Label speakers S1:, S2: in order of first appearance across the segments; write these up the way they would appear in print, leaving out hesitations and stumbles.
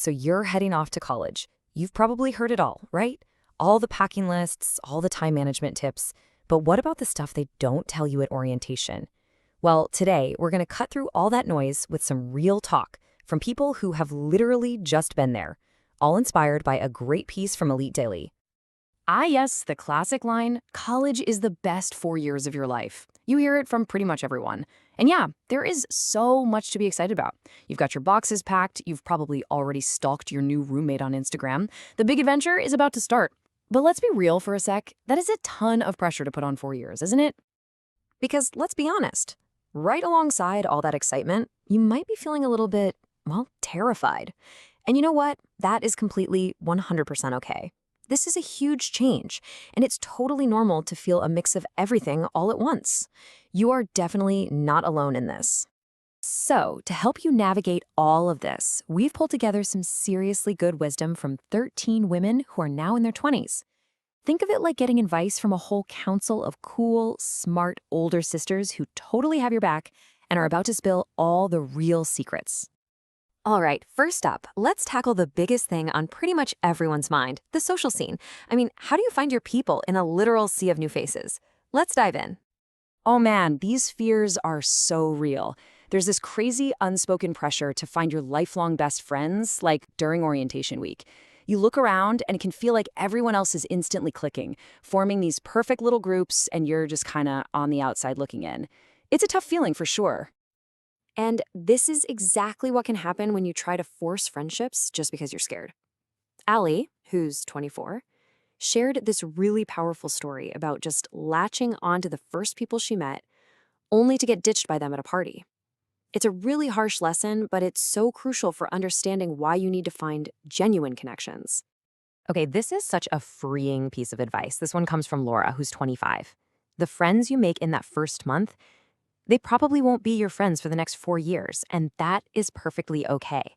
S1: so you're heading off to college. You've probably heard it all, right? All the packing lists, all the time management tips. But what about the stuff they don't tell you at orientation? Well, today we're going to cut through all that noise with some real talk from people who have literally just been there, all inspired by a great piece from Elite Daily. Ah, yes, the classic line, college is the best 4 years of your life. You hear it from pretty much everyone. And yeah, there is so much to be excited about. You've got your boxes packed, you've probably already stalked your new roommate on Instagram. The big adventure is about to start. But let's be real for a sec, that is a ton of pressure to put on 4 years, isn't it? Because let's be honest, right alongside all that excitement, you might be feeling a little bit, well, terrified. And you know what? That is completely 100% okay. This is a huge change, and it's totally normal to feel a mix of everything all at once. You are definitely not alone in this. So, to help you navigate all of this, we've pulled together some seriously good wisdom from 13 women who are now in their 20s. Think of it like getting advice from a whole council of cool, smart, older sisters who totally have your back and are about to spill all the real secrets. All right, first up, let's tackle the biggest thing on pretty much everyone's mind, the social scene. I mean, how do you find your people in a literal sea of new faces? Let's dive in. Oh man, these fears are so real. There's this crazy unspoken pressure to find your lifelong best friends, like during orientation week. You look around and it can feel like everyone else is instantly clicking, forming these perfect little groups, and you're just kind of on the outside looking in. It's a tough feeling for sure. And this is exactly what can happen when you try to force friendships just because you're scared. Allie, who's 24, shared this really powerful story about just latching onto the first people she met, only to get ditched by them at a party. It's a really harsh lesson, but it's so crucial for understanding why you need to find genuine connections. Okay, this is such a freeing piece of advice. This one comes from Laura, who's 25. The friends you make in that first month, they probably won't be your friends for the next 4 years, and that is perfectly okay.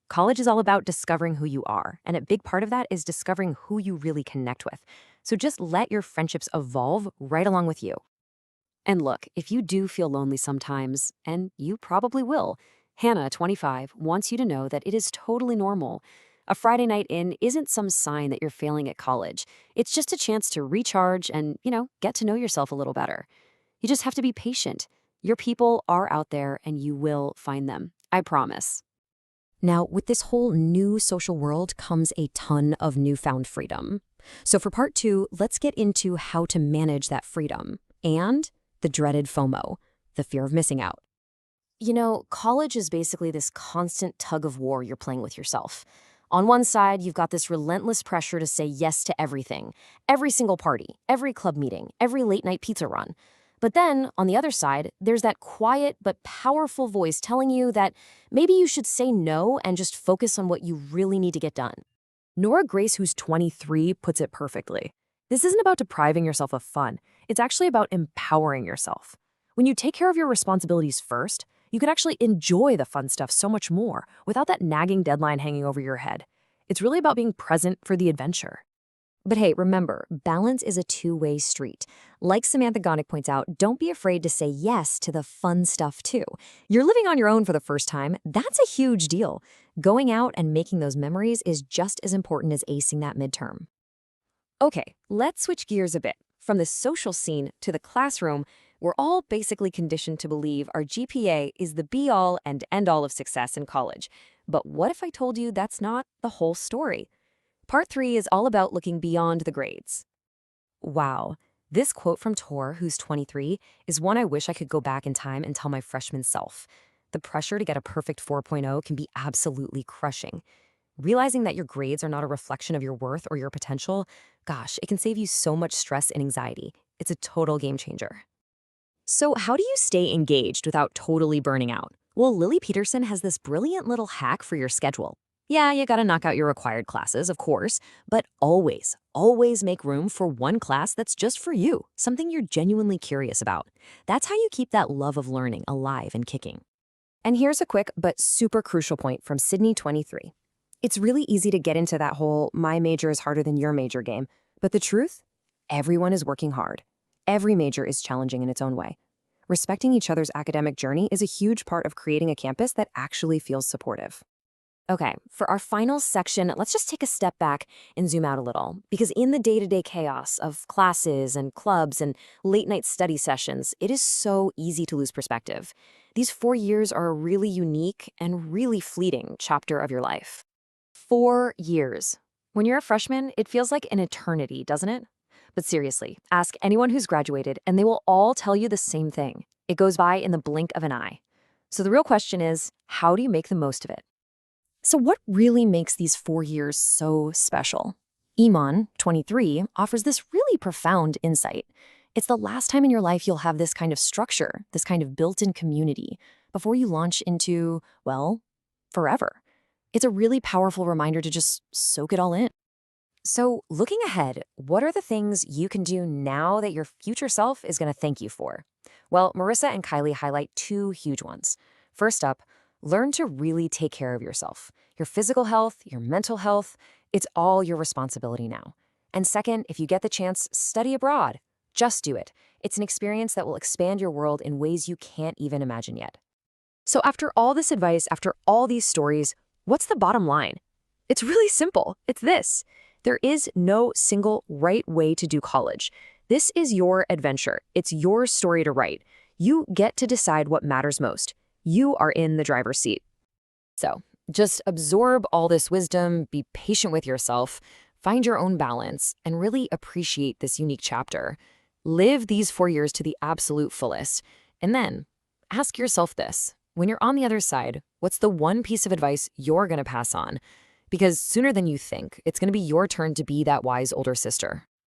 S1: College is all about discovering who you are, and a big part of that is discovering who you really connect with. So just let your friendships evolve right along with you. And look, if you do feel lonely sometimes, and you probably will, Hannah, 25, wants you to know that it is totally normal. A Friday night in isn't some sign that you're failing at college. It's just a chance to recharge and, get to know yourself a little better. You just have to be patient. Your people are out there and you will find them. I promise. Now, with this whole new social world comes a ton of newfound freedom. So for part 2, let's get into how to manage that freedom and the dreaded FOMO, the fear of missing out. College is basically this constant tug of war you're playing with yourself. On one side, you've got this relentless pressure to say yes to everything, every single party, every club meeting, every late-night pizza run. But then, on the other side, there's that quiet but powerful voice telling you that maybe you should say no and just focus on what you really need to get done. Nora Grace, who's 23, puts it perfectly. This isn't about depriving yourself of fun. It's actually about empowering yourself. When you take care of your responsibilities first, you can actually enjoy the fun stuff so much more without that nagging deadline hanging over your head. It's really about being present for the adventure. But hey, remember, balance is a two-way street. Like Samantha Gonick points out, don't be afraid to say yes to the fun stuff too. You're living on your own for the first time. That's a huge deal. Going out and making those memories is just as important as acing that midterm. Okay, let's switch gears a bit. From the social scene to the classroom, we're all basically conditioned to believe our GPA is the be-all and end-all of success in college. But what if I told you that's not the whole story? Part 3 is all about looking beyond the grades. Wow, this quote from Tor, who's 23, is one I wish I could go back in time and tell my freshman self. The pressure to get a perfect 4.0 can be absolutely crushing. Realizing that your grades are not a reflection of your worth or your potential, gosh, it can save you so much stress and anxiety. It's a total game changer. So how do you stay engaged without totally burning out? Well, Lily Peterson has this brilliant little hack for your schedule. Yeah, you gotta knock out your required classes, of course, but always make room for one class that's just for you, something you're genuinely curious about. That's how you keep that love of learning alive and kicking. And here's a quick but super crucial point from Sydney, 23. It's really easy to get into that whole my major is harder than your major game, but the truth? Everyone is working hard. Every major is challenging in its own way. Respecting each other's academic journey is a huge part of creating a campus that actually feels supportive.
S2: Okay, for our final section, let's just take a step back and zoom out a little. Because in the day-to-day chaos of classes and clubs and late-night study sessions, it is so easy to lose perspective. These 4 years are a really unique and really fleeting chapter of your life. 4 years. When you're a freshman, it feels like an eternity, doesn't it? But seriously, ask anyone who's graduated, and they will all tell you the same thing. It goes by in the blink of an eye. So the real question is, how do you make the most of it? So what really makes these 4 years so special? Iman, 23, offers this really profound insight. It's the last time in your life you'll have this kind of structure, this kind of built-in community, before you launch into, well, forever. It's a really powerful reminder to just soak it all in. So looking ahead, what are the things you can do now that your future self is going to thank you for? Well, Marissa and Kylie highlight two huge ones. First up, learn to really take care of yourself. Your physical health, your mental health, it's all your responsibility now. And second, if you get the chance, study abroad. Just do it. It's an experience that will expand your world in ways you can't even imagine yet. So after all this advice, after all these stories, what's the bottom line? It's really simple. It's this. There is no single right way to do college. This is your adventure. It's your story to write. You get to decide what matters most. You are in the driver's seat. So just absorb all this wisdom, be patient with yourself, find your own balance, and really appreciate this unique chapter. Live these 4 years to the absolute fullest. And then ask yourself this. When you're on the other side, what's the one piece of advice you're going to pass on? Because sooner than you think, it's going to be your turn to be that wise older sister.